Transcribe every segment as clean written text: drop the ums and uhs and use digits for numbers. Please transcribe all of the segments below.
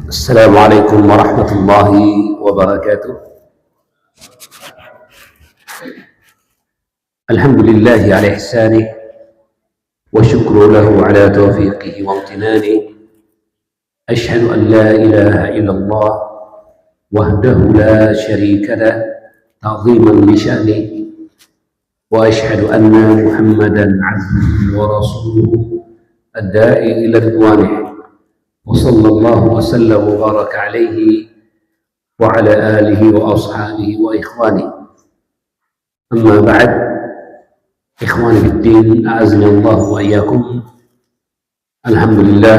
السلام عليكم ورحمة الله وبركاته. الحمد لله على إحسانه وشكر له على توفيقه وامتنانه. أشهد أن لا إله إلا الله وحده لا شريك له تعظيما لشأنه، وأشهد أن محمدا عبده ورسوله الداعي إلى رضوانه، وصلى الله وسلم وبارك عليه وعلى آله وأصحابه وإخوانه. أما بعد، إخواني في الدين أعزني الله وإياكم. Alhamdulillah,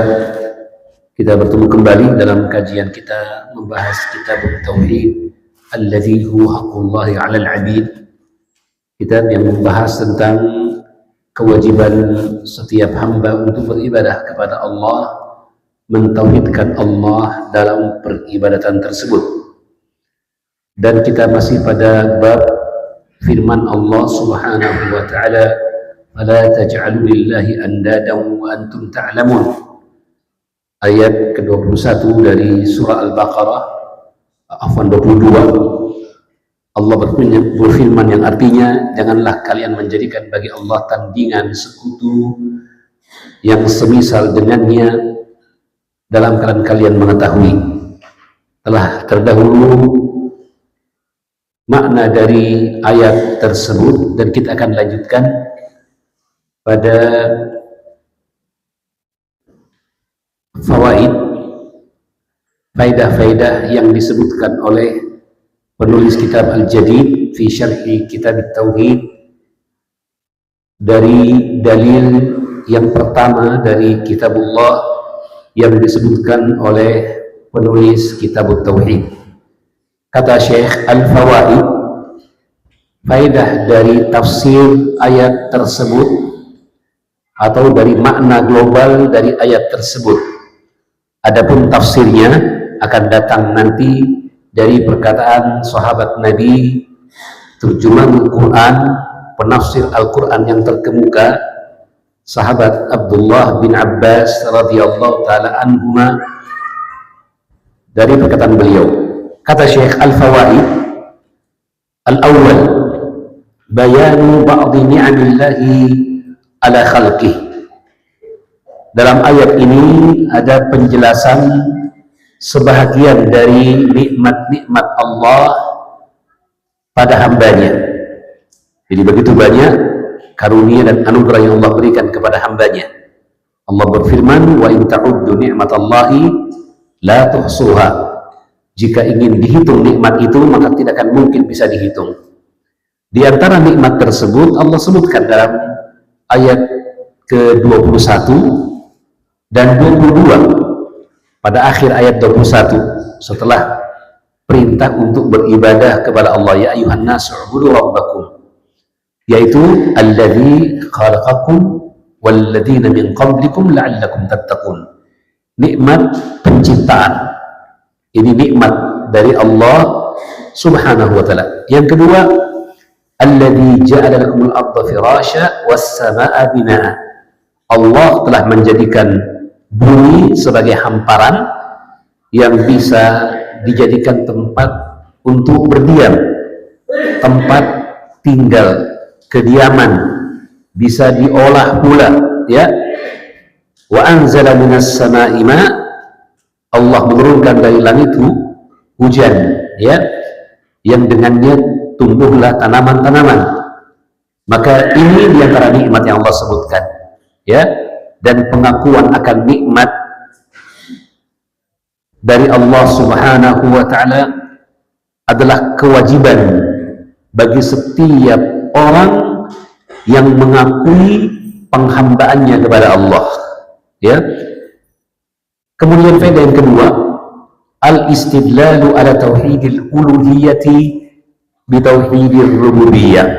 kita bertemu kembali dalam kajian kita membahas kitab Tauhid alladzi huwa haqqullahi 'alal 'abid. Kitab yang membahas tentang kewajiban setiap hamba untuk beribadah kepada Allah, mentauhidkan Allah dalam peribadatan tersebut. Dan kita masih pada bab firman Allah Subhanahu wa ta'ala, "Fala taj'alu lillahi andadan wa antum ta'lamun." Ayat ke-21 dari surah Al-Baqarah, 22. Allah berfirman yang artinya, janganlah kalian menjadikan bagi Allah tandingan sekutu yang semisal dengannya dalam keadaan kalian mengetahui. Telah terdahulu makna dari ayat tersebut dan kita akan lanjutkan pada fawaid, faidah-faidah yang disebutkan oleh penulis kitab Al-Jadid fi syarhi kitab Tauhid, dari dalil yang pertama dari kitabullah yang disebutkan oleh penulis kitab Tauhid. Kata Syekh, al-fawaid, faidah dari tafsir ayat tersebut atau dari makna global dari ayat tersebut. Adapun tafsirnya akan datang nanti dari perkataan sahabat Nabi, terjemahan Quran, penafsir Al-Quran yang terkemuka, sahabat Abdullah bin Abbas radhiyallahu ta'ala anhuma, dari perkataan beliau. Kata Syekh, al-fawaid al-awwal bayanu ba'di ni'amillahi ala khalqih. Dalam ayat ini ada penjelasan sebahagian dari nikmat-nikmat Allah pada hambanya. Jadi begitu banyak karunia dan anugerah yang Allah berikan kepada hambanya. Allah berfirman, wa in ta'uddu ni'matallahi la tuhsuha. Jika ingin dihitung nikmat itu, maka tidak akan mungkin bisa dihitung. Di antara nikmat tersebut Allah sebutkan dalam ayat ke-21 dan 22. Pada akhir ayat 21, setelah perintah untuk beribadah kepada Allah, ya ayuhan nasu ubudu rabbakum, yaitu alladzi khalaqakum walladzina min qablikum la'allakum tattaqun. Nikmat penciptaan, ini nikmat dari Allah Subhanahu wa ta'ala. Yang kedua, alladzi ja'ala lakumul arda firasya was samaa'a binaa'a. Allah telah menjadikan bumi sebagai hamparan yang bisa dijadikan tempat untuk berdiam, tempat tinggal, kediaman, bisa diolah pula, ya. Wa anzala minas samaa'i ma', Allah menurunkan dari langit hujan, ya, yang dengannya tumbuhlah tanaman-tanaman. Maka ini diantara nikmat yang Allah sebutkan, ya. Dan pengakuan akan nikmat dari Allah Subhanahu wa ta'ala adalah kewajiban bagi setiap orang yang mengakui penghambaannya kepada Allah, ya. Kemudian faedah yang kedua, al-istidlalu ala tauhidil uluhiyati bi tauhidir rububiyah.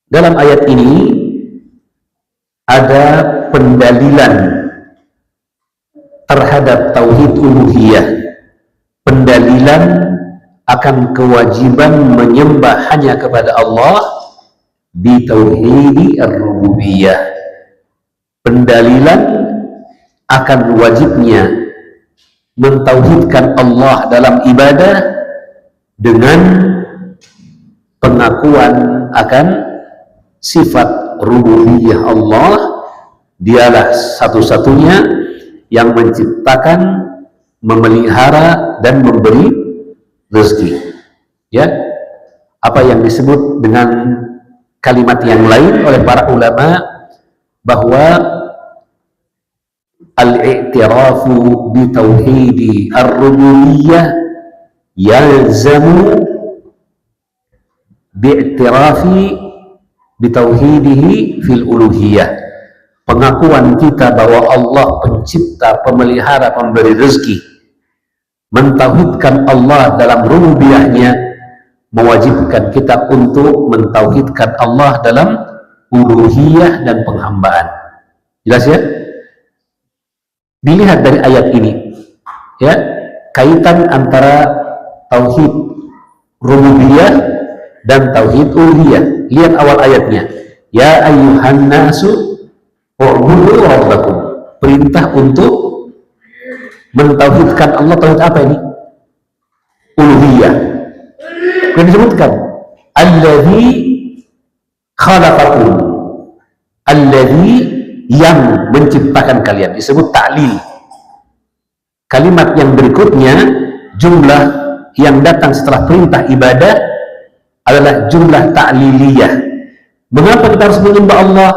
Dalam ayat ini ada pendalilan terhadap tauhid uluhiyah, pendalilan akan kewajiban menyembah hanya kepada Allah di tauhid ar-rububiyah, pendalilan akan wajibnya mentauhidkan Allah dalam ibadah dengan pengakuan akan sifat rububiyah Allah. Dialah satu-satunya yang menciptakan, memelihara dan memberi rezeki. Ya, apa yang disebut dengan kalimat yang lain oleh para ulama bahwa al-i'tirafu bi tauhidi ar-rububiyyah yalzamu bi'tirafi bi tauhidihi fil uluhiyah. Pengakuan kita bahwa Allah pencipta, pemelihara, pemberi rezeki, mentauhidkan Allah dalam rububiyahnya, mewajibkan kita untuk mentauhidkan Allah dalam uluhiyah dan penghambaan. Jelas ya? Dilihat dari ayat ini, ya, kaitan antara tauhid rububiyah dan tauhid uluhiyah. Lihat awal ayatnya, ya ayyuhan nasu u'budu rabbakum. Perintah untuk mentauhidkan Allah. Tauhid apa ini? Uluhiyah. Yang disebutkan alladzi khalaqakum, alladzi yang menciptakan kalian, disebut ta'lil. Kalimat yang berikutnya, jumlah yang datang setelah perintah ibadah adalah jumlah ta'liliyah. Mengapa kita harus menyembah Allah?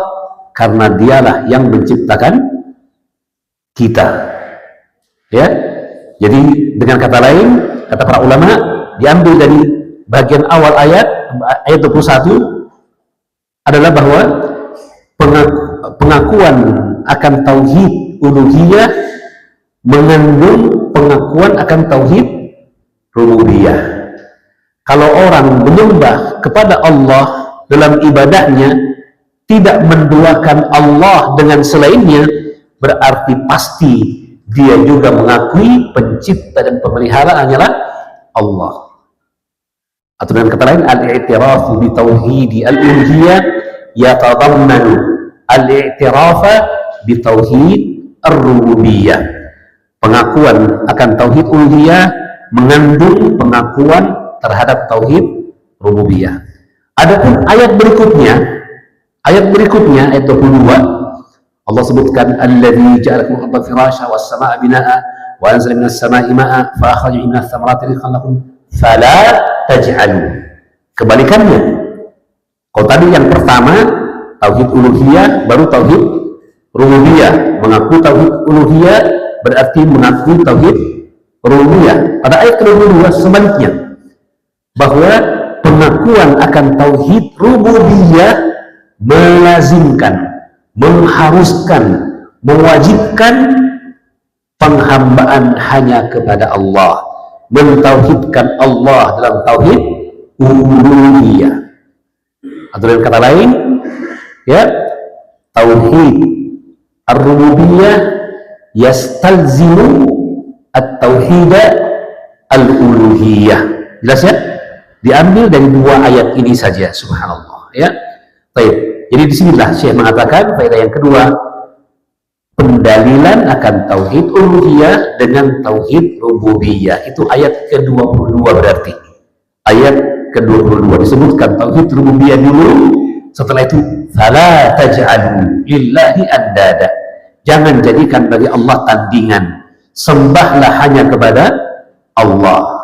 Karena dialah yang menciptakan kita. Ya, jadi dengan kata lain, kata para ulama, diambil dari bagian awal ayat 21 adalah bahwa pengakuan akan tauhid uluhiyah mengandung pengakuan akan tauhid rububiyah. Kalau orang menyembah kepada Allah dalam ibadahnya, tidak menduakan Allah dengan selainnya, berarti pasti dia juga mengakui pencipta dan pemelihara hanyalah Allah. Atau dengan kata lain, al-i'tirafu bi tauhidi al-uluhiyah yatadammanu al-i'tirafa bi tauhid ar-rububiyah. Pengakuan akan tauhid uluhiyah mengandung pengakuan terhadap tauhid rububiyah. Adapun ayat berikutnya, ayat 22, Allah sebutkan alladzi ja'alakum al-ardha firasya was samaa'a binaa'a wa anzala minas samaa'i maa'a fa akhraja minas thamarati rizqan lakum fala taj'alu. Kebalikannya, kalau tadi yang pertama tauhid uluhiyah, baru tauhid rububiyah. Mengaku tauhid uluhiyah berarti mengaku tauhid rububiyah. Pada ayat ke-22 sebaliknya, bahwa pengakuan akan tauhid rububiyah melazimkan, mengharuskan, mewajibkan penghambaan hanya kepada Allah, mentauhidkan Allah dalam tauhid uluhiyah. Atau dengan kata lain, ya, tauhid ar-rububiyah yastalzimu at-tauhid al-uluhiyah. Jelas ya? Diambil dari dua ayat ini saja, subhanallah, ya. Baik. Jadi disinilah Syekh mengatakan faedah yang kedua, pendalilan akan tauhid uluhiyah dengan tauhid rububiyah. Itu ayat ke-22 berarti. Ayat ke-22 disebutkan tauhid rububiyah dulu, setelah itu fala taj'alu lillahi andada. Jangan jadikan bagi Allah tandingan. Sembahlah hanya kepada Allah.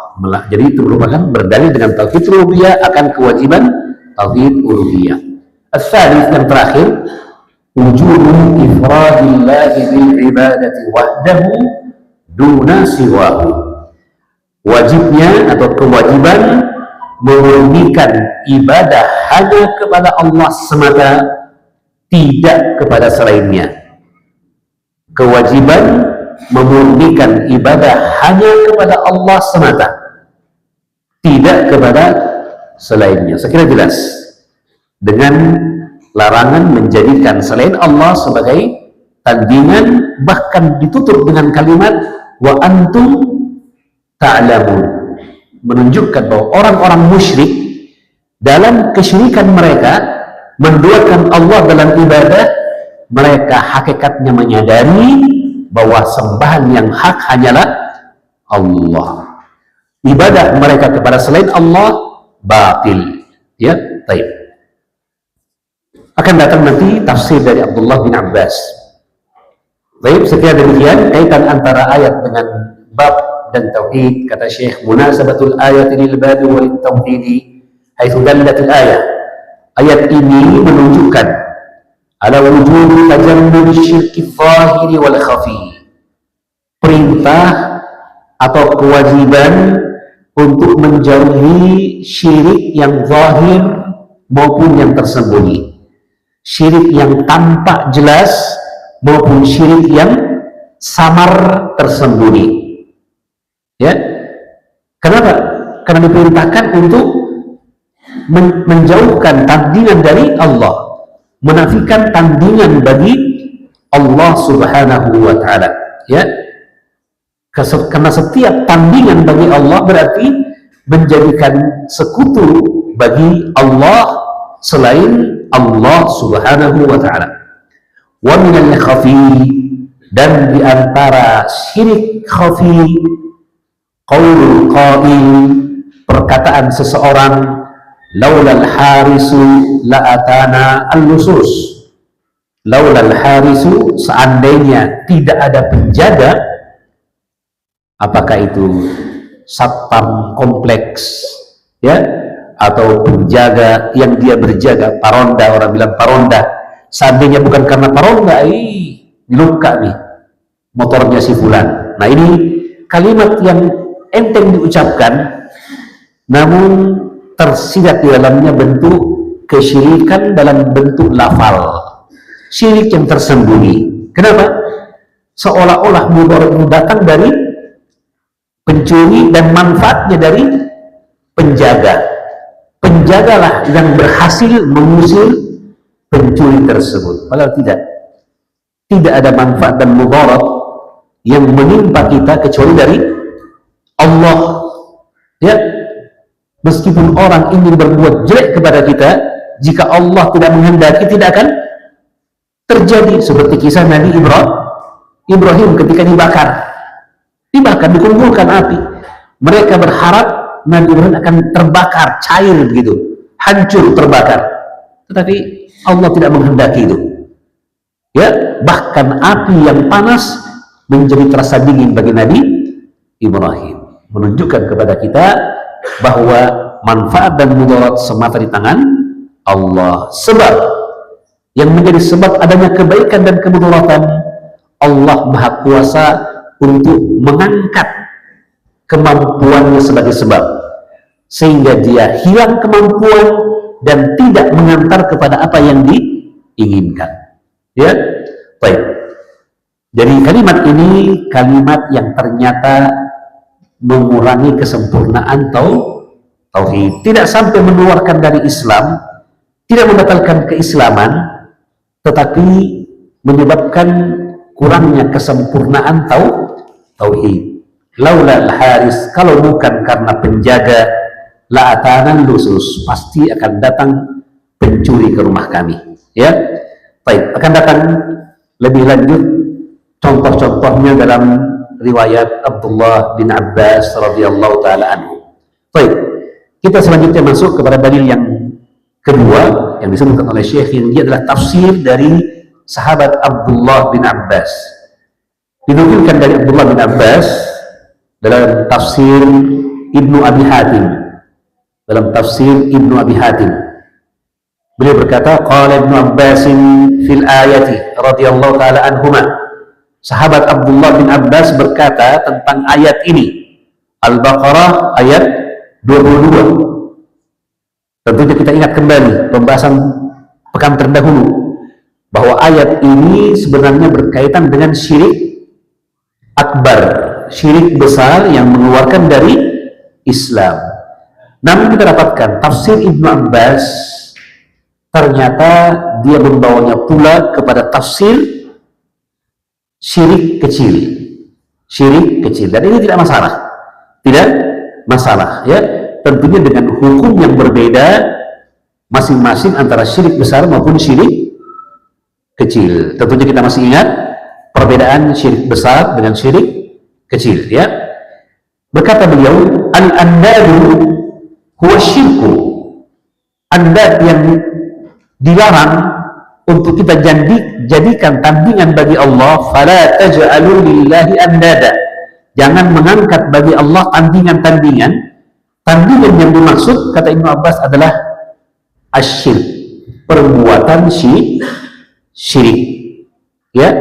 Jadi itu merupakan berdalil dengan tauhid rububiyah akan kewajiban tauhid uluhiyah. As-salih, yang terakhir, wujubu ifradillahi bil ibadati wahdahu duna siwahu. Wajibnya atau kewajiban memurnikan ibadah hanya kepada Allah semata, tidak kepada selainnya. Kewajiban memurnikan ibadah hanya kepada Allah semata, tidak kepada selainnya. Saya kira jelas. Dengan larangan menjadikan selain Allah sebagai tandingan, bahkan ditutup dengan kalimat wa antum ta'lamun, menunjukkan bahwa orang-orang musyrik dalam kesyirikan mereka menduakan Allah dalam ibadah, mereka hakikatnya menyadari bahwa sembahan yang hak hanyalah Allah. Ibadah mereka kepada selain Allah batil. Ya, baik. Akan datang nanti tafsir dari Abdullah bin Abbas. Baik, sekian demikian kaitan antara ayat dengan bab dan tauhid. Kata Syekh, munasabatul ayat lil bab wal tauhid haitsu dallatul ayat. Ayat ini menunjukkan ala wujud tajannub syirki zahiri wal khafi. Perintah atau kewajiban untuk menjauhi syirik yang zahir maupun yang tersembunyi. Syirik yang tampak jelas maupun syirik yang samar tersembunyi. Ya. Kenapa? Karena diperintahkan untuk menjauhkan tandingan dari Allah, menafikan tandingan bagi Allah Subhanahu wa taala. Ya. Karena setiap tandingan bagi Allah berarti menjadikan sekutu bagi Allah selain Allah Subhanahu wa taala. Wa minal khafi, dan di antara syirik khafi qaulul qail, perkataan seseorang, laulal harisu la atana al-lusus. Laulal harisu, seandainya tidak ada penjaga, apakah itu satpam kompleks, ya, atau penjaga yang dia berjaga, paronda, orang bilang paronda. Seandainya bukan karena paronda, luka nih motornya si fulan. Nah, ini kalimat yang enteng diucapkan, namun tersirat di dalamnya bentuk kesyirikan dalam bentuk lafal, syirik yang tersembunyi. Kenapa? Seolah-olah mudarat itu datang dari pencuri dan manfaatnya dari penjaga. Penjagalah yang berhasil mengusir pencuri tersebut. Padahal tidak ada manfaat dan mudarat yang menimpa kita kecuali dari Allah. Ya, meskipun orang ingin berbuat jelek kepada kita, jika Allah tidak menghendaki, tidak akan terjadi. Seperti kisah Nabi Ibrahim ketika dibakar, dikumpulkan api. Mereka berharap Nabi Ibrahim akan terbakar, cair begitu, hancur, terbakar. Tetapi Allah tidak menghendaki itu. Ya, bahkan api yang panas menjadi terasa dingin bagi Nabi Ibrahim, menunjukkan kepada kita bahwa manfaat dan mudarat semata di tangan Allah. Sebab yang menjadi sebab adanya kebaikan dan kemudaratan, Allah Maha Kuasa untuk mengangkat kemampuannya sebagai sebab, sehingga dia hilang kemampuan dan tidak mengantar kepada apa yang diinginkan. Ya, baik. Jadi kalimat ini kalimat yang ternyata mengurangi kesempurnaan tauhid, tidak sampai mengeluarkan dari Islam, tidak membatalkan keislaman, tetapi menyebabkan kurangnya kesempurnaan tauhid. Laula al-haris, kalau bukan karena penjaga, la atanan lusus, pasti akan datang pencuri ke rumah kami. Ya, baik, akan datang lebih lanjut contoh-contohnya dalam riwayat Abdullah bin Abbas radhiyallahu taala anhu. Baik, kita selanjutnya masuk kepada dalil yang kedua yang disebutkan oleh Syekh, yang dia adalah tafsir dari sahabat Abdullah bin Abbas. Dinukilkan dari Abdullah bin Abbas dalam tafsir Ibnu Abi Hatim. Dalam tafsir Ibnu Abi Hatim, beliau berkata, qala Ibnu Abbas fil ayati radhiyallahu taala anhuma. Sahabat Abdullah bin Abbas berkata tentang ayat ini, Al-Baqarah ayat 22. Tentunya kita ingat kembali pembahasan pekan terdahulu bahwa ayat ini sebenarnya berkaitan dengan syirik akbar, syirik besar yang mengeluarkan dari Islam. Namun kita dapatkan tafsir Ibnu Abbas, ternyata dia membawanya pula kepada tafsir syirik kecil. Syirik kecil, dan ini tidak masalah, ya. Tentunya dengan hukum yang berbeda masing-masing antara syirik besar maupun syirik kecil. Tentunya kita masih ingat perbedaan syirik besar dengan syirik kecil, ya. Berkata beliau, al-andadu huwa syirku. Andad yang dilarang untuk kita jadikan tandingan bagi Allah, fala taj'alu lillahi andada. Jangan mengangkat bagi Allah tandingan-tandingan. Tandingan yang dimaksud, kata Ibnu Abbas, adalah asyirk, perbuatan syirik. Ya,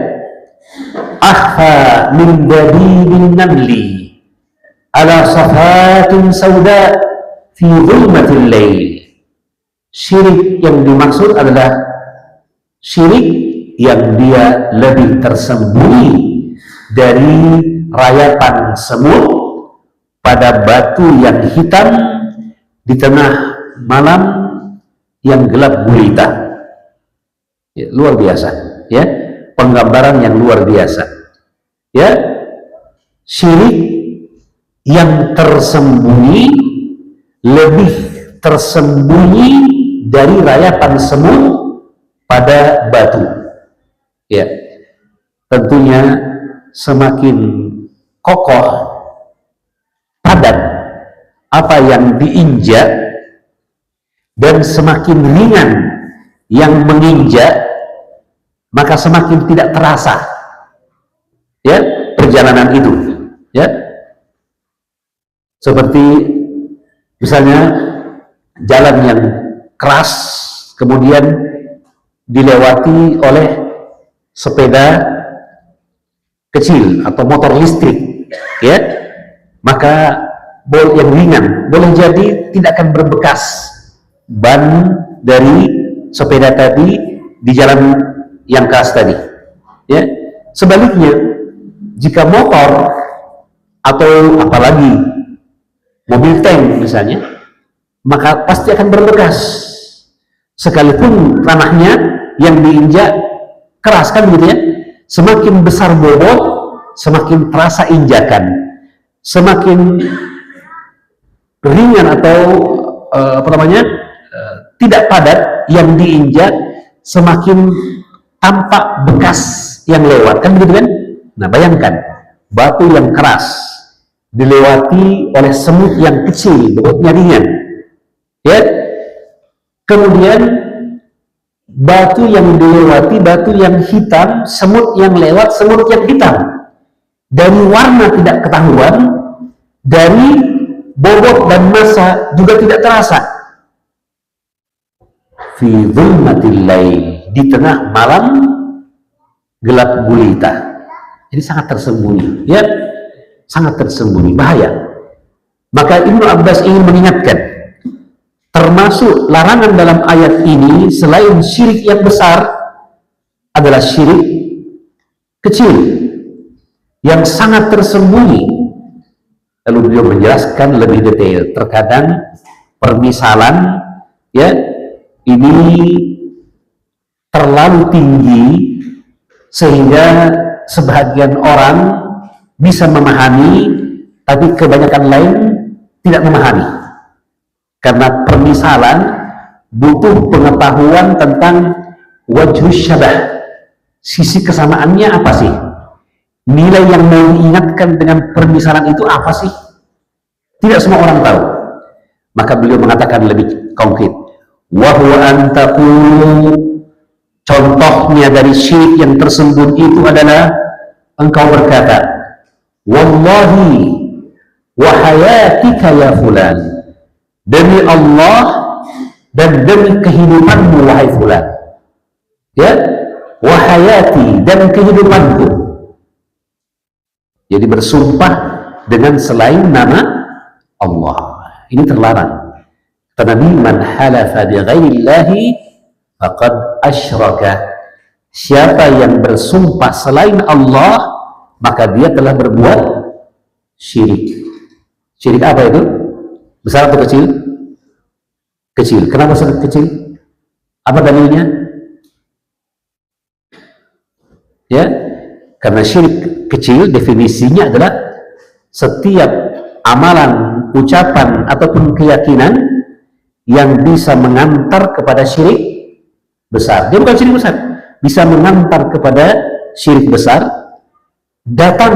akhfa min dabibin namli ala safatin sauda fi dhulmatil lail. Syirik yang dimaksud adalah syirik yang dia lebih tersembunyi dari rayapan semut pada batu yang hitam di tengah malam yang gelap gulita. Ya, luar biasa, ya, penggambaran yang luar biasa. Ya, syirik yang tersembunyi, lebih tersembunyi dari rayapan semut pada batu. Ya, tentunya semakin kokoh, padat apa yang diinjak, dan semakin ringan yang menginjak, maka semakin tidak terasa, ya, perjalanan itu. Ya, seperti misalnya jalan yang keras kemudian dilewati oleh sepeda kecil atau motor listrik, ya, maka yang ringan boleh jadi tidak akan berbekas ban dari sepeda tadi di jalan yang keras tadi. Ya, sebaliknya jika motor atau apalagi mobil tank misalnya, maka pasti akan berbekas sekalipun tanahnya yang diinjak keras, kan gitu ya. Semakin besar bobot, semakin terasa injakan. Semakin ringan atau tidak padat yang diinjak, semakin tampak bekas yang lewat, kan begitu kan? Nah, bayangkan batu yang keras dilewati oleh semut yang kecil, bobotnya ringan, ya. Kemudian batu yang dilewati, batu yang hitam, semut yang lewat, semut yang hitam. Dari warna tidak ketahuan, dari bobot dan massa juga tidak terasa. Fi dhulmatil lail, di tengah malam gelap gulita. Jadi sangat tersembunyi, ya, sangat tersembunyi, bahaya. Maka Ibnu Abbas ingin mengingatkan, termasuk larangan dalam ayat ini selain syirik yang besar adalah syirik kecil yang sangat tersembunyi. Lalu beliau menjelaskan lebih detail. Terkadang permisalan, ya, ini terlalu tinggi sehingga sebagian orang bisa memahami, tapi kebanyakan lain tidak memahami. Karena permisalan butuh pengetahuan tentang wajhus syabah, sisi kesamaannya apa sih, nilai yang mau diingatkan dengan permisalan itu apa sih, tidak semua orang tahu. Maka beliau mengatakan lebih konkret, wa huwa an taqulu, contohnya dari syirik yang tersembunyi itu adalah engkau berkata, wallahi wa hayatika ya fulan, demi Allah dan demi kehidupanmu wahai fulan, ya, wa hayati, dan kehidupanku. Jadi bersumpah dengan selain nama Allah, ini terlarang. Karena Nabi, man halafa bi ghairillahi faqad asyraka, siapa yang bersumpah selain Allah maka dia telah berbuat syirik. Syirik apa itu? Besar atau kecil? Kecil. Kenapa sangat kecil? Apa dalilnya? Ya, karena syirik kecil definisinya adalah setiap amalan, ucapan ataupun keyakinan yang bisa mengantar kepada syirik besar. Dia bukan syirik besar, bisa mengantar kepada syirik besar. Datang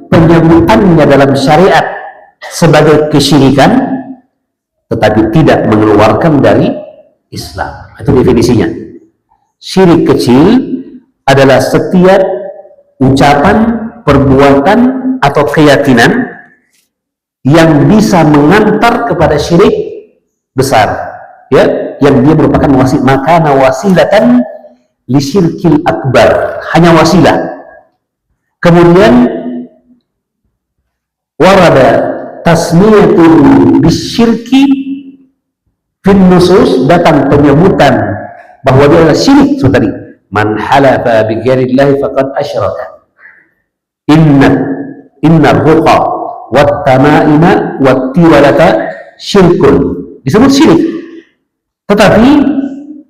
penyebutannya dalam syariat sebagai kesyirikan, tetapi tidak mengeluarkan dari Islam. Itu definisinya. Syirik kecil adalah setiap ucapan, perbuatan, atau keyakinan yang bisa mengantar kepada syirik besar, ya, yang dia merupakan wasilatan li syirkil akbar, hanya wasilah. Kemudian warada tasmiyatul bisyirki fin nusus, datang penyebutan bahwa dia adalah syirik. So tadi, man halafa bi ghairillahi faqad asyraka. Inna ruqa wat tamaima wat tiwalata syirkun. Disebut syirik, tetapi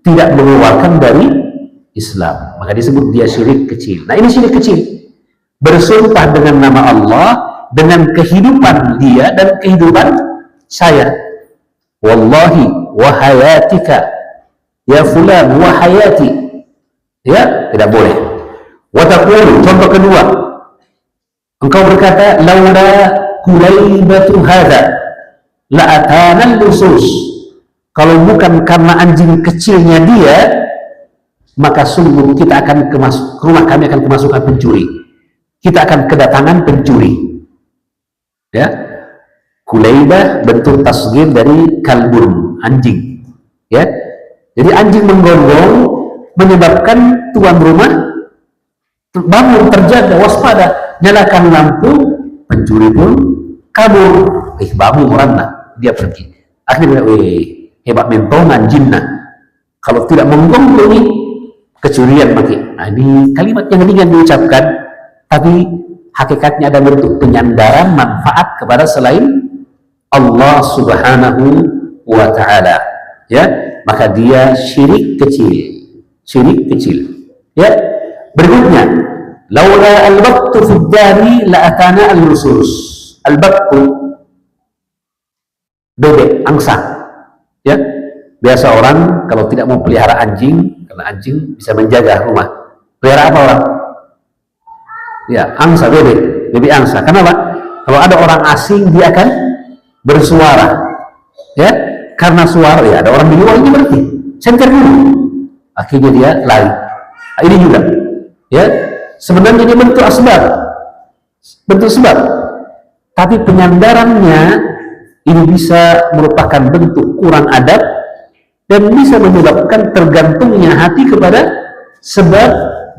tidak mengeluarkan dari Islam, maka disebut dia syirik kecil. Nah, ini syirik kecil, bersumpah dengan nama Allah, dengan kehidupan dia dan kehidupan saya. Wallahi wa hayatika ya fulan wa hayati, ya, tidak boleh. Wa taqulu, contoh kedua, engkau berkata, laula kulaibatu hadza la atana lusus, kalau bukan karena anjing kecilnya dia, maka sungguh kita akan ke rumah kami akan kemasukan pencuri, kita akan kedatangan pencuri. Ya, kulaibah bentuk tasghir dari kalbun, anjing. Ya, jadi anjing menggonggong menyebabkan tuan rumah bangun, terjaga, waspada, nyalakan lampu, pencuri pun kabur. Babu muranna, dia pergi. Akhirnya, hebat mentongan jinnah. Kalau tidak menggonggong, kecurian maki. Nah, ini kalimat yang ringan diucapkan, tapi hakikatnya ada bentuk penyandaran manfaat kepada selain Allah Subhanahu wa Ta'ala. Ya, maka dia syirik kecil. Syirik kecil. Ya, berikutnya, laula al-baqtu fid dari la atana al-lusus. Al-baqtu, bebek, angsa. Ya, biasa orang kalau tidak mau pelihara anjing, karena anjing bisa menjaga rumah, pelihara apa orang? Ya, angsa, bebek angsa. Kenapa? Kalau ada orang asing, dia akan bersuara, ya, karena suara, ya, ada orang di luar, ini berarti senter dulu, akhirnya dia lari. Nah, ini juga, ya, sebenarnya dia bentuk sebab, tapi penyandarannya ini bisa merupakan bentuk kurang adab dan bisa menyebabkan tergantungnya hati kepada sebab,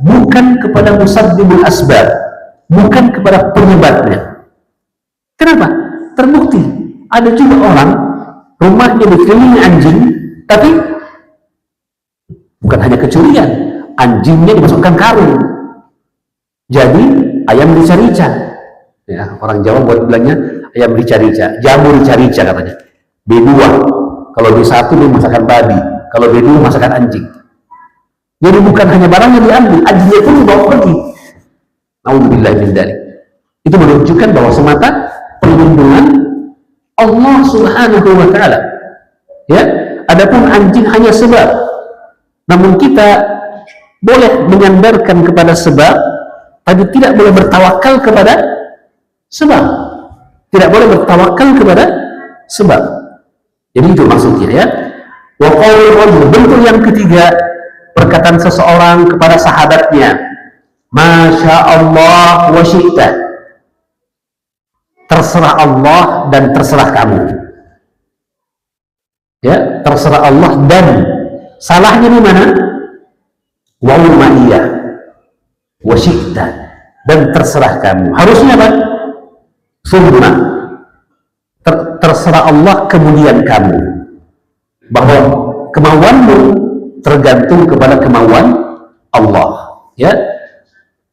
bukan kepada musabbibul asbab, bukan kepada penyebabnya. Kenapa? Terbukti ada juga orang rumahnya dikelilingi anjing, tapi bukan hanya kecurian, anjingnya dimasukkan karung, jadi ayam rica-rica. Ya, orang Jawa buat bilangnya ayam rica-rica, jamu rica-rica katanya. B2, kalau B1 dia masakan babi, kalau B2 masakan anjing. Jadi bukan hanya barangnya diambil, anjingnya pun dibawa pergi. Nauzubillah min dzalik. Itu menunjukkan bahwa semata perlindungan Allah Subhanahu wa Ta'ala. Ya, adapun anjing hanya sebab. Namun kita boleh menyandarkan kepada sebab, tapi tidak boleh bertawakal kepada sebab. Tidak boleh bertawakal kepada sebab. Jadi itu maksudnya, ya. Wa qaulul rajul, bentuk yang ketiga, perkataan seseorang kepada sahabatnya, Masya Allah wa syi'ta, terserah Allah dan terserah kamu. Ya, terserah Allah dan, salahnya di mana? Wa umaiyah wa syi'ta, dan terserah kamu. Harusnya apa? Summa, terserah Allah kemudian kamu, bahwa kemauanmu tergantung kepada kemauan Allah. Ya,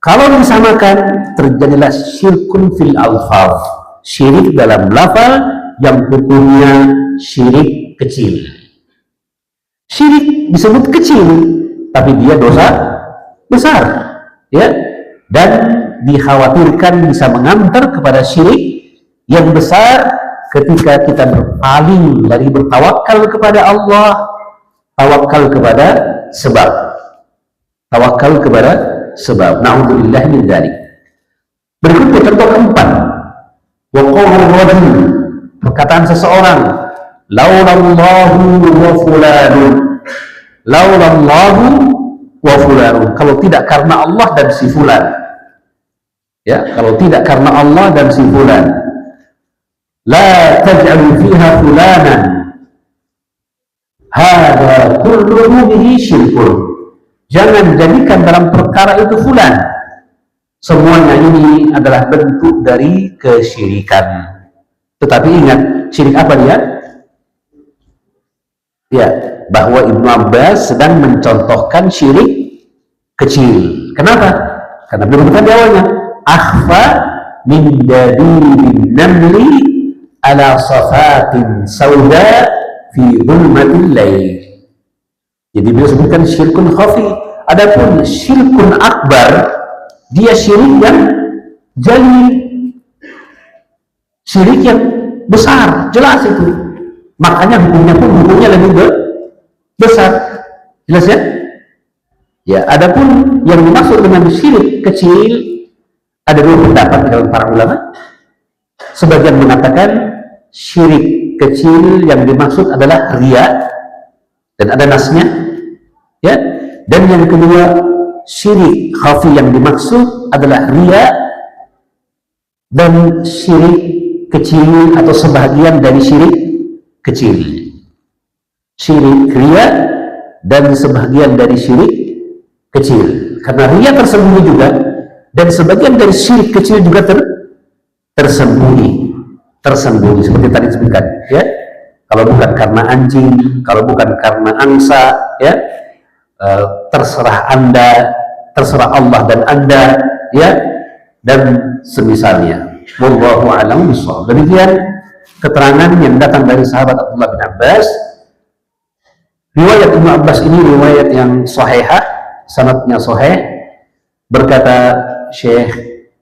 kalau disamakan terjadilah syirkun fil alfaz, syirik dalam lafal yang hukumnya syirik kecil. Syirik disebut kecil, tapi dia dosa besar, ya, dan dikhawatirkan bisa mengantar kepada syirik yang besar ketika kita berpaling dari bertawakal kepada Allah, tawakal kepada sebab, tawakal kepada sebab. Na'udzubillah min dzalik. Berikutnya contoh keempat, Wa qaulur rajul, perkataan seseorang, laulallahu wa fulanun. Laulallahu wa fulanun, kalau tidak karena Allah dan si fulan. Ya, kalau tidak karena Allah dan si fulan. La taj'alu fiha fulanan. Hada kulluhu bihi syirkun. Jangan jadikan dalam perkara itu fulan. Semuanya ini adalah bentuk dari kesyirikan. Tetapi ingat, syirik apa dia? Ya, bahwa Ibnu Abbas sedang mencontohkan syirik kecil. Kenapa? Karena belum di awalnya. Akhfa min dabibin namli ala safatin sauda fi dhulmatil lail. Jadi beliau sebutkan syirkun khafi. Adapun syirkun akbar, dia syirik yang jali, syirik yang besar, jelas itu. Makanya hukumnya lebih besar. Jelas ya? Ya, adapun yang dimaksud dengan syirik kecil, ada dua pendapat di dalam para ulama. Sebagian mengatakan syirik kecil yang dimaksud adalah riya, dan ada nasnya, ya. Dan yang kedua, syirik khafi yang dimaksud adalah riya dan syirik kecil atau sebahagian dari syirik kecil. Syirik riya dan sebahagian dari syirik kecil. Karena riya tersembunyi juga, dan sebagian dari syirik kecil juga tersembunyi seperti tadi disebutkan, ya. Kalau bukan karena anjing, kalau bukan karena angsa, ya, terserah Anda, terserah Allah dan Anda, ya, dan semisalnya. Wallahu a'lam bishawab. Demikian keterangan yang datang dari sahabat Abdullah bin Abbas. Riwayat Ibnu Abbas ini riwayat yang sahihah, sanadnya sahih. Berkata Syekh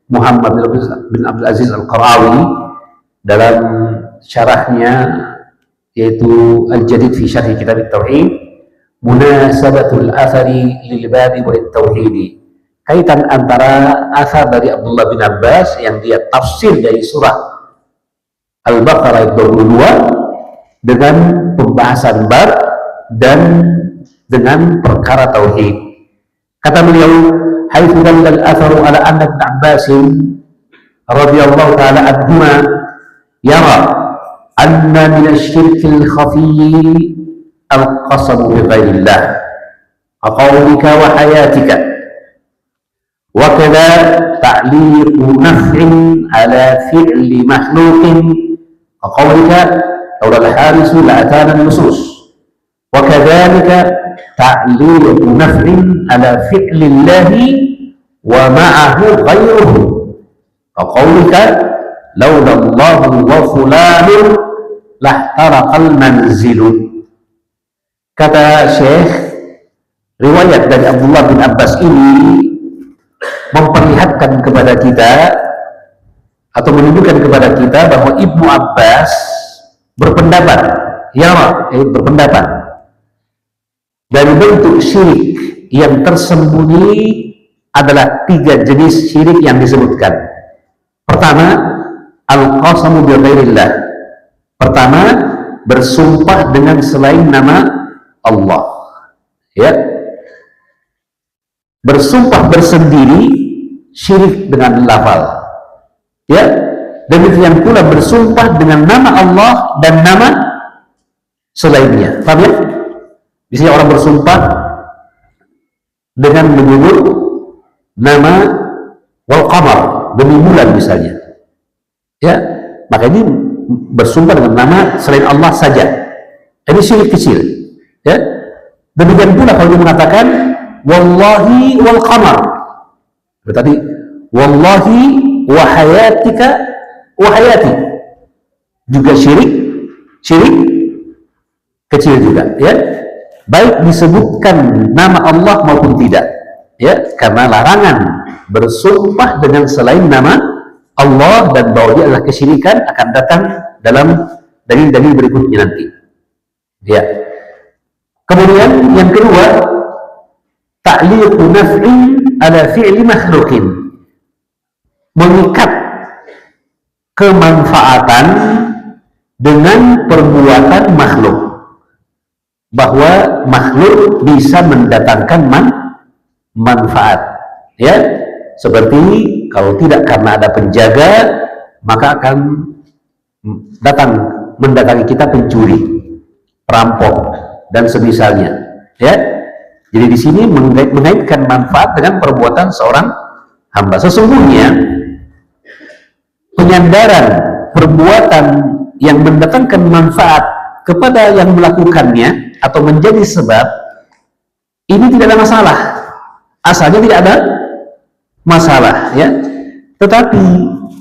Muhammad bin Abdul Aziz Al-Qarawi dalam syarahnya, yaitu Al-Jadid fi Syarh Kitab At-Tauhid, munasabatul athari lil babi wa tauhid. Kaitan antara asar dari Abdullah bin Abbas yang dia tafsir dari surah Al-Baqarah ayat 22 dengan pembahasan bab dan dengan perkara tauhid. Kata beliau, haitsu dallal atharu ala anna Ibn Abbas radhiyallahu ta'ala anhuma yara anna min asy-syirki al-khafi al-qasamu bi ghairillah aqawlika wa hayatika wa kadha ta'liqu naf'in ala fi'li makhluqin aqawlika laula al-harisu la'atana an-nusus wa kadhalika ta'liqu naf'in ala fi'li llahi wa ma'ahu ghayruhu aqawlika laula Allahu wa fulanun lahtaraqal manzilu. Kata Syekh, riwayat dari Abdullah bin Abbas ini memperlihatkan kepada kita atau menunjukkan kepada kita bahwa Ibnu Abbas berpendapat, berpendapat dari bentuk syirik yang tersembunyi adalah 3 jenis syirik yang disebutkan. Pertama, al-qasamu bi ghairillah. Pertama, bersumpah dengan selain nama Allah, ya. Bersumpah bersendiri, syirik dengan lafal, ya. Demikian pula bersumpah dengan nama Allah dan nama selainnya. Paham ya? Misalnya orang bersumpah dengan menyebut nama wal qamar, demi bulan misalnya, ya, maka ini bersumpah dengan nama selain Allah saja. Ini syirik kecil, ya. Demikian pula kalau dia mengatakan wallahi wal qamar, berarti wallahi wa hayatika wa hayati, juga syirik kecil juga, ya. Baik disebutkan nama Allah maupun tidak, ya, karena larangan bersumpah dengan selain nama Allah dan bahwa dia adalah kesyirikan akan datang dalam dalil-dalil berikutnya nanti, ya. Kemudian yang kedua, ta'liqu naf'in ala fi'li makhluqin, mengikat kemanfaatan dengan perbuatan makhluk, bahwa makhluk bisa mendatangkan manfaat, ya, seperti kalau tidak karena ada penjaga maka akan mendatangi kita pencuri, perampok dan semisalnya, ya. Jadi di sini mengaitkan manfaat dengan perbuatan seorang hamba. Sesungguhnya penyandaran perbuatan yang mendatangkan manfaat kepada yang melakukannya atau menjadi sebab ini tidak ada masalah, asalnya tidak ada masalah, ya. Tetapi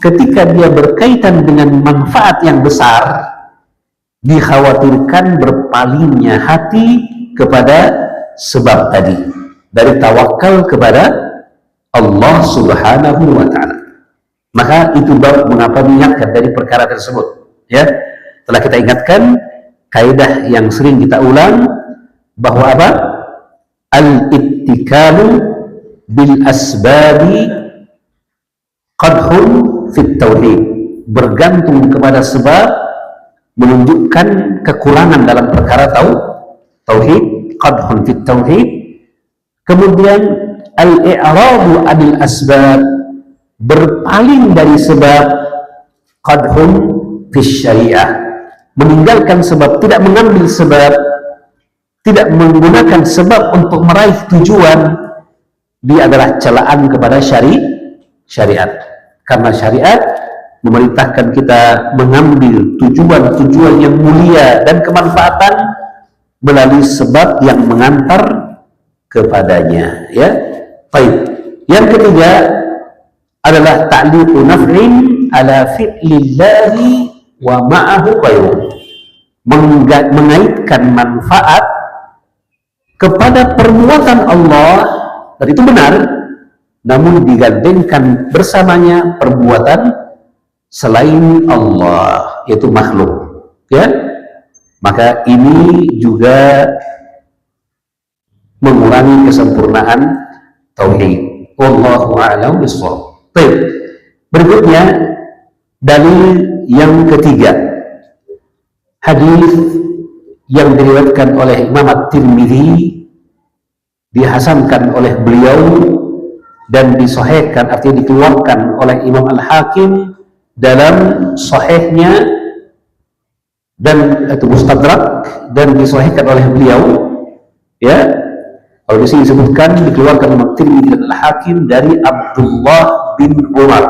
ketika dia berkaitan dengan manfaat yang besar, dikhawatirkan berpalingnya hati kepada sebab tadi, dari tawakal kepada Allah Subhanahu wa ta'ala. Maka itu bab mengapa diingatkan dari perkara tersebut, ya. Telah kita ingatkan kaidah yang sering kita ulang, bahwa apa? Al-ittikalu bil asbabi qadhun fit tauhid. Bergantung kepada sebab menunjukkan kekurangan dalam perkara tauhid, qadhun fit tauhid. Kemudian al-i'radu anil asbab, berpaling dari sebab, qadhun fis syariah, meninggalkan sebab, tidak mengambil sebab, tidak menggunakan sebab untuk meraih tujuan, dia adalah celaan kepada syariat. Karena syariat memerintahkan kita mengambil tujuan-tujuan yang mulia dan kemanfaatan melalui sebab yang mengantar kepadanya, ya. Baik. Yang ketiga adalah ta'liqu naf'in ala fi'lillahi wa ma'ahu ghairuh, mengaitkan manfaat kepada perbuatan Allah, dan itu benar, namun digandengkan bersamanya perbuatan selain Allah, yaitu makhluk, ya. Maka ini juga mengurangi kesempurnaan tauhid. Wallahu a'lam bishawab. Baik. Berikutnya dalil yang ketiga, hadis yang diriwayatkan oleh Imam At-Tirmidzi, dihasankan oleh beliau dan disahihkan, artinya dikeluarkan oleh Imam Al-Hakim dalam sahihnya, dan itu mustadrak, dan disahihkan oleh beliau, ya. Kalau di sini disebutkan dikeluarkan Imam Tirmidzi dan Al-Hakim dari Abdullah bin Umar.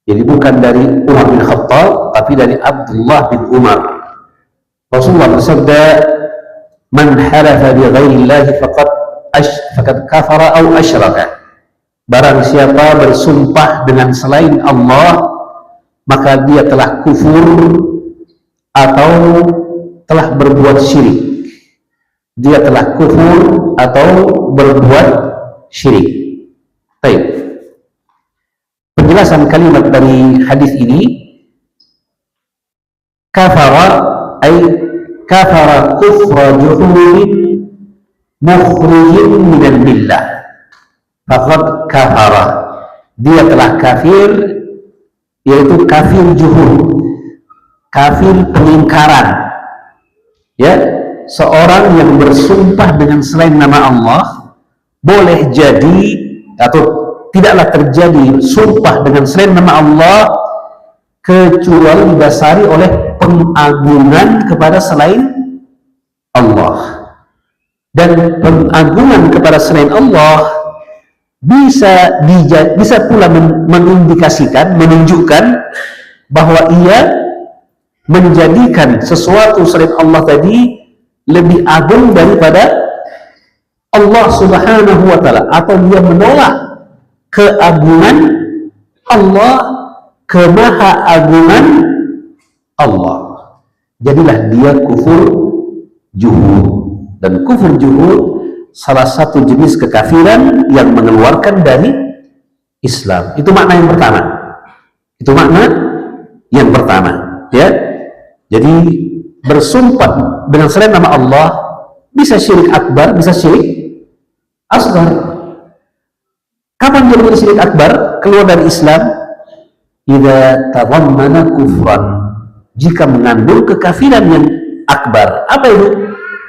Jadi bukan dari Umar bin Khattab, tapi dari Abdullah bin Umar. Rasulullah bersabda, "Man halafa bi ghairillahi faqad kafara aw asyraka." Barang siapa bersumpah dengan selain Allah, maka dia telah kufur atau telah berbuat syirik. Dia telah kufur atau berbuat syirik. Baik. Penjelasan kalimat dari hadis ini, kafara ay kafara kufra juhudin mukhrijin minal billah. Faqad kafara, dia telah kafir, yaitu kafir juhud, kafir pengingkaran, ya. Seorang yang bersumpah dengan selain nama Allah, boleh jadi atau tidaklah terjadi sumpah dengan selain nama Allah kecuali didasari oleh pengagungan kepada selain Allah. Dan pengagungan kepada selain Allah bisa pula mengindikasikan, menunjukkan bahwa ia menjadikan sesuatu selain Allah tadi lebih agung daripada Allah Subhanahu wa ta'ala, atau dia menolak keagungan Allah, kemahaagungan Allah. Jadilah dia kufur juhud. Dan kufur juhud salah satu jenis kekafiran yang mengeluarkan dari Islam. Itu makna yang pertama. Itu makna yang pertama, ya. Jadi bersumpah dengan selain nama Allah bisa syirik akbar, bisa syirik asghar. Kapan dia menjadi syirik akbar, keluar dari Islam? idza tadammana kufran, jika mengandung kekafiran yang akbar. Apa itu?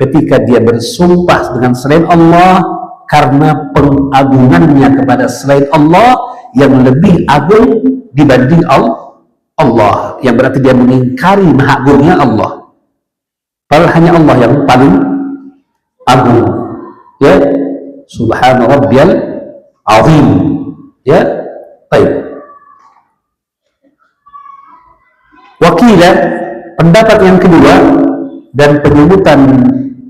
Ketika dia bersumpah dengan selain Allah karena pengagungannya kepada selain Allah yang lebih agung dibanding Allah, yang berarti dia mengingkari maha agungnya Allah. Padahal hanya Allah yang paling agung. Ya, subhana rabbiyal azim. Ya, baik. Wakilah, pendapat yang kedua, dan penyebutan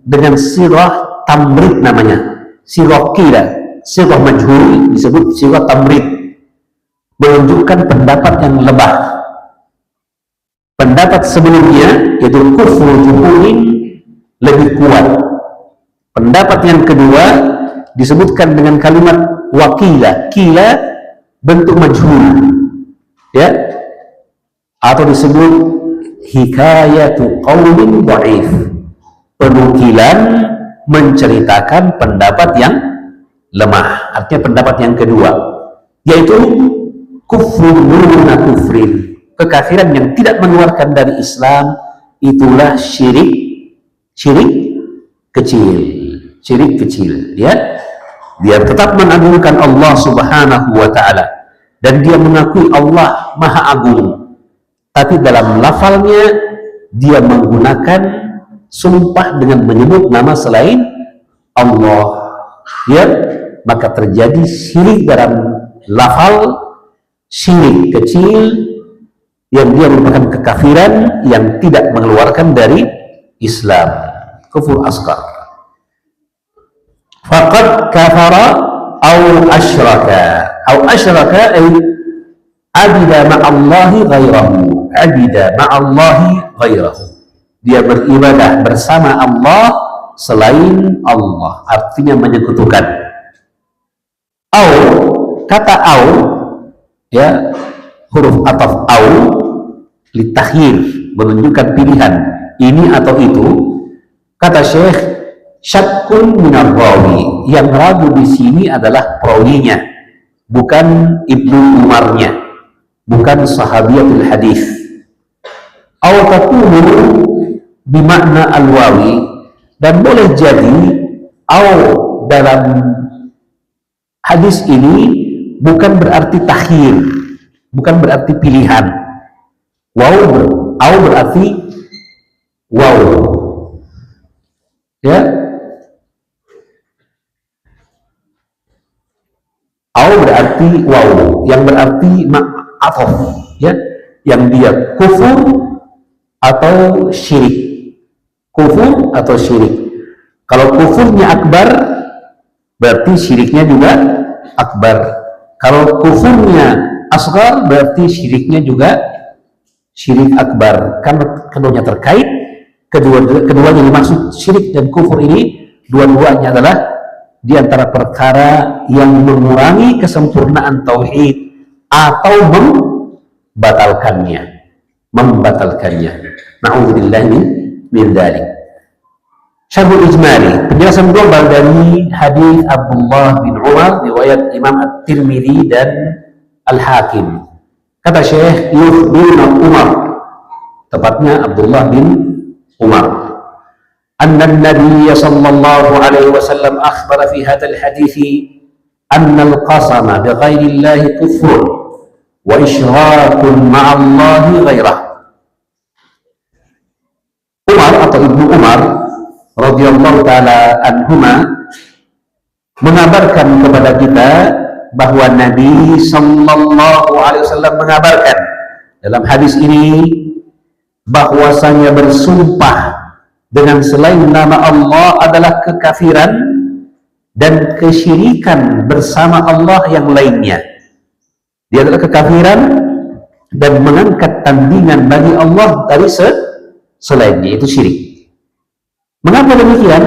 dengan sirah tamrid namanya. Sirah kila, sirah majhul disebut sirah tamrid, menunjukkan pendapat yang lebah. Pendapat sebelumnya yaitu kufur juhudin lebih kuat. Pendapat yang kedua disebutkan dengan kalimat wakila, kila bentuk majhul, ya, atau disebut hikayatu qaulin dhaif, penukilan menceritakan pendapat yang lemah. Artinya pendapat yang kedua yaitu kufrun duna kufrin, kekafiran yang tidak mengeluarkan dari Islam, itulah syirik kecil, ya. Dia tetap mengagungkan Allah Subhanahu wa taala dan dia mengakui Allah Maha Agung, tapi dalam lafalnya dia menggunakan sumpah dengan menyebut nama selain Allah, ya. Maka terjadi syirik dalam lafal, syirik kecil yang dia merupakan kekafiran yang tidak mengeluarkan dari Islam, kufur asghar. Faqad kafara au asyraka ay abida ma'allahi ghairahu, dia beribadah bersama Allah selain Allah, artinya menyekutukan. Au, kata au, ya, huruf ataf au litakhir, menunjukkan pilihan ini atau itu. Kata Syekh, syakkun minar rawi, yang ragu di sini adalah perawinya, bukan Ibnu Umarnya, bukan sahabiyatul hadis. Au takunu bimakna al-wawi, dan boleh jadi au dalam hadis ini bukan berarti takhir, bukan berarti pilihan. Au berarti wow, ya. Au berarti wow, yang berarti ma'atof, ya, yang dia kufur atau syirik. Kufur atau syirik. Kalau kufurnya akbar, berarti syiriknya juga akbar. Kalau kufurnya asghar, berarti syiriknya juga syirik akbar. Karena keduanya terkait, keduanya dimaksud syirik dan kufur ini, dua-duanya adalah di antara perkara yang mengurangi kesempurnaan tauhid atau membatalkannya. Na'udzubillah min dzalik. Syarhul Ijmali, penjelasan global dari hadis Abdullah bin Umar riwayat Imam At-Tirmidzi dan Al-Hakim. Kata Syekh, yukhbiruna Umar, tepatnya Abdullah bin Umar, anna an-nabiy sallallahu alaihi wasallam akhbara fi hadzal hadits anna al-qasama bi ghairi Allah kufrun wa isyrakun ma'a Allah ghairah. Umar atau Ibnu Umar radhiyallahu taala anhuma mengabarkan kepada kita bahwa Nabi sallallahu alaihi wasallam mengabarkan dalam hadis ini bahwasanya bersumpah dengan selain nama Allah adalah kekafiran dan kesyirikan bersama Allah yang lainnya. Dia adalah kekafiran dan mengangkat tandingan bagi Allah dari selainnya, itu syirik. Mengapa demikian?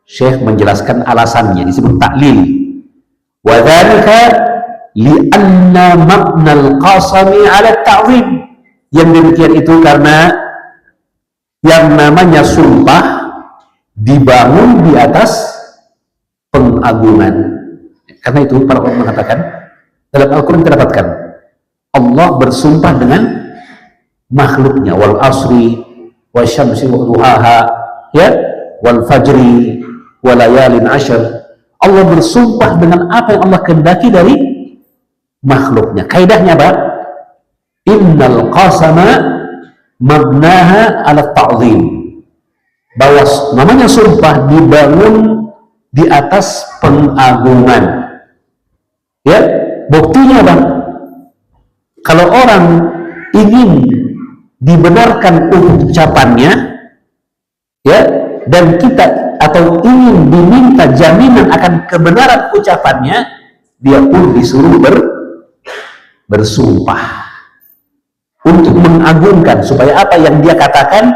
Syekh menjelaskan alasannya, disebut taklil. Wa dzalika li'anna ma'nal qasami 'ala ta'zim. Yang demikian itu karena yang namanya sumpah dibangun di atas pengagungan. Karena itu para ulama mengatakan dalam Al-Quran terdapatkan Allah bersumpah dengan makhluknya, wal asri wasyamsi wa duhaha, ya, wal fajri wa layalin ashr. Allah bersumpah dengan apa yang Allah kehendaki dari makhluknya. Kaidahnya apa? Innal qasama mabnaha ala ta'zim. Bahwa namanya sumpah dibangun di atas pengagungan. Ya, buktinya apa? Kalau orang ingin dibenarkan ucapannya, ya, dan kita atau ingin diminta jaminan akan kebenaran ucapannya, dia pun disuruh bersumpah untuk mengagungkan supaya apa yang dia katakan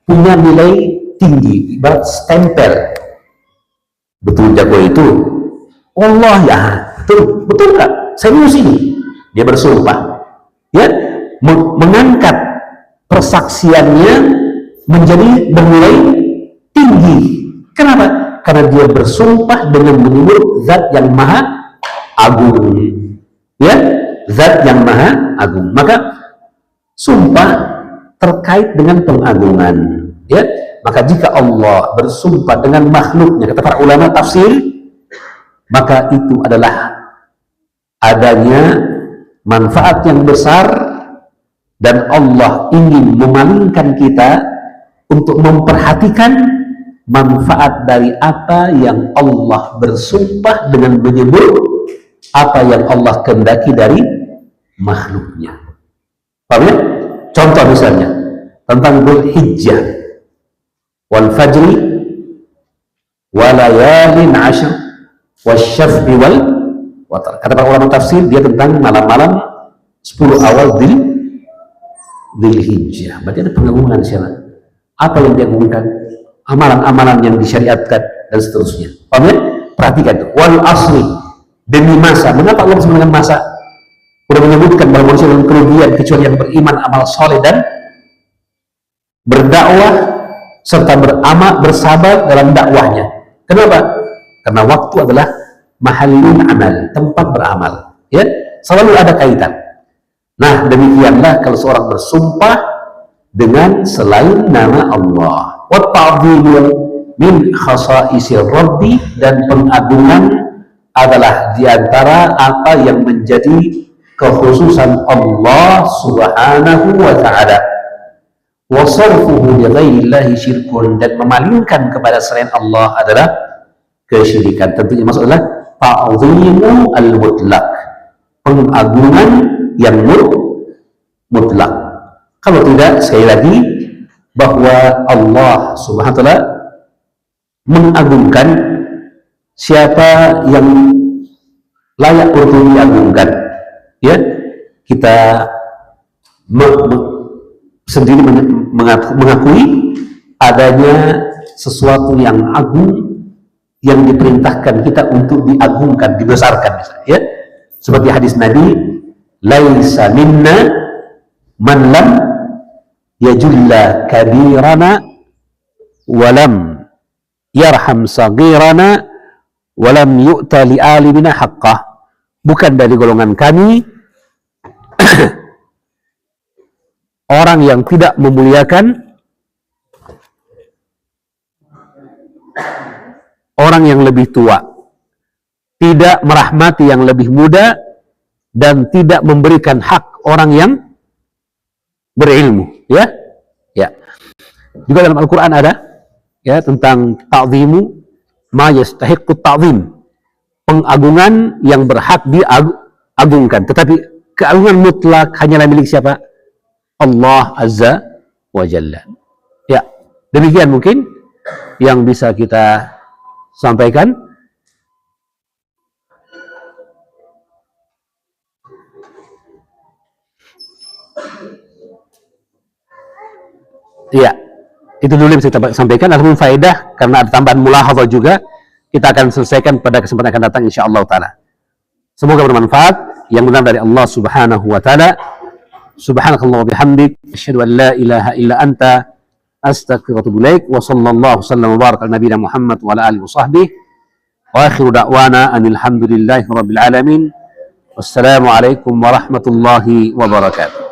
punya nilai tinggi, ibarat stempel. Betul jago itu, Allah ya, betul nggak? Serius ini, dia bersumpah, ya, mengangkat persaksiannya menjadi bernilai tinggi. Kenapa? Karena dia bersumpah dengan menyebut zat yang maha agung, ya, zat yang maha agung. Maka sumpah terkait dengan pengagungan, ya. Maka jika Allah bersumpah dengan makhluknya, kata para ulama tafsir, maka itu adalah adanya manfaat yang besar, dan Allah ingin memalingkan kita untuk memperhatikan manfaat dari apa yang Allah bersumpah dengan menyebut apa yang Allah kehendaki dari makhluknya. Paham ya? Contoh misalnya tentang Dzulhijjah, wal fajri wa layalin ashr wasyaf'i wal watar. Kata para ulama tafsir, dia tentang malam-malam 10 awal Dzulhijjah. Berarti ada pengagungan siapa? Apa yang diagungkan? Amalan-amalan yang disyariatkan dan seterusnya. Paham ya? Perhatikan itu. Wal asri, demi masa. Mengapa Allah bersama dengan masa? Sudah menyebutkan bahwa manusia dalam kerugian kecuali yang beriman, amal soleh, dan berdakwah serta beramal, bersabar dalam dakwahnya. Kenapa? Karena waktu adalah mahallul amal, tempat beramal. Ya, selalu ada kaitan. Nah, demikianlah kalau seorang bersumpah dengan selain nama Allah. Wa ta'dhimu min khasa'isir rabbi, dan pengagungan adalah diantara apa yang menjadi kekhususan Allah subhanahu wa ta'ala. Wa sarfuhu li ghairillahi syirkun, dan memalingkan kepada selain Allah adalah kesyirikan. Tentunya maksud adalah ta'dhimu al-mutlaq, pengagungan yang mutlak. Kalau tidak, sekali lagi, bahwa Allah subhanahu wa ta'ala mengagungkan siapa yang layak untuk diagungkan. Ya, kita sendiri mengakui adanya sesuatu yang agung yang diperintahkan kita untuk diagungkan, dibesarkan, misalnya, ya. Seperti hadis Nabi, laisa minna man lam yajulla kabirana walam yarham sagirana walam yu'ta li'alimina haqqah. Bukan dari golongan kami orang yang tidak memuliakan orang yang lebih tua, tidak merahmati yang lebih muda, dan tidak memberikan hak orang yang berilmu. Ya, ya. Juga dalam Al-Quran ada, ya, tentang ta'zimu ma yastahiqqu ta'zim, pengagungan yang berhak diagungkan. Tetapi keagungan mutlak hanyalah milik siapa? Allah Azza wa Jalla. Ya, demikian mungkin yang bisa kita sampaikan. Iya, itu dulu yang bisa kita sampaikan. Ataupun faedah, karena ada tambahan mulahadzah juga, kita akan selesaikan pada kesempatan akan datang insyaallah taala. Semoga bermanfaat. Yang benar dari Allah subhanahu wa ta'ala. Subhanakallah wa bihamdik, asyhadu an la ilaha illa anta, astaghfiruka wa atubu ilaik. Wa sallallahu sallam wa baraka ala nabiyina Muhammad wa ala alihi wa sahbihi. Wa akhiru da'wana anil hamdulillahi rabbil alamin. Wassalamualaikum warahmatullahi wabarakatuh.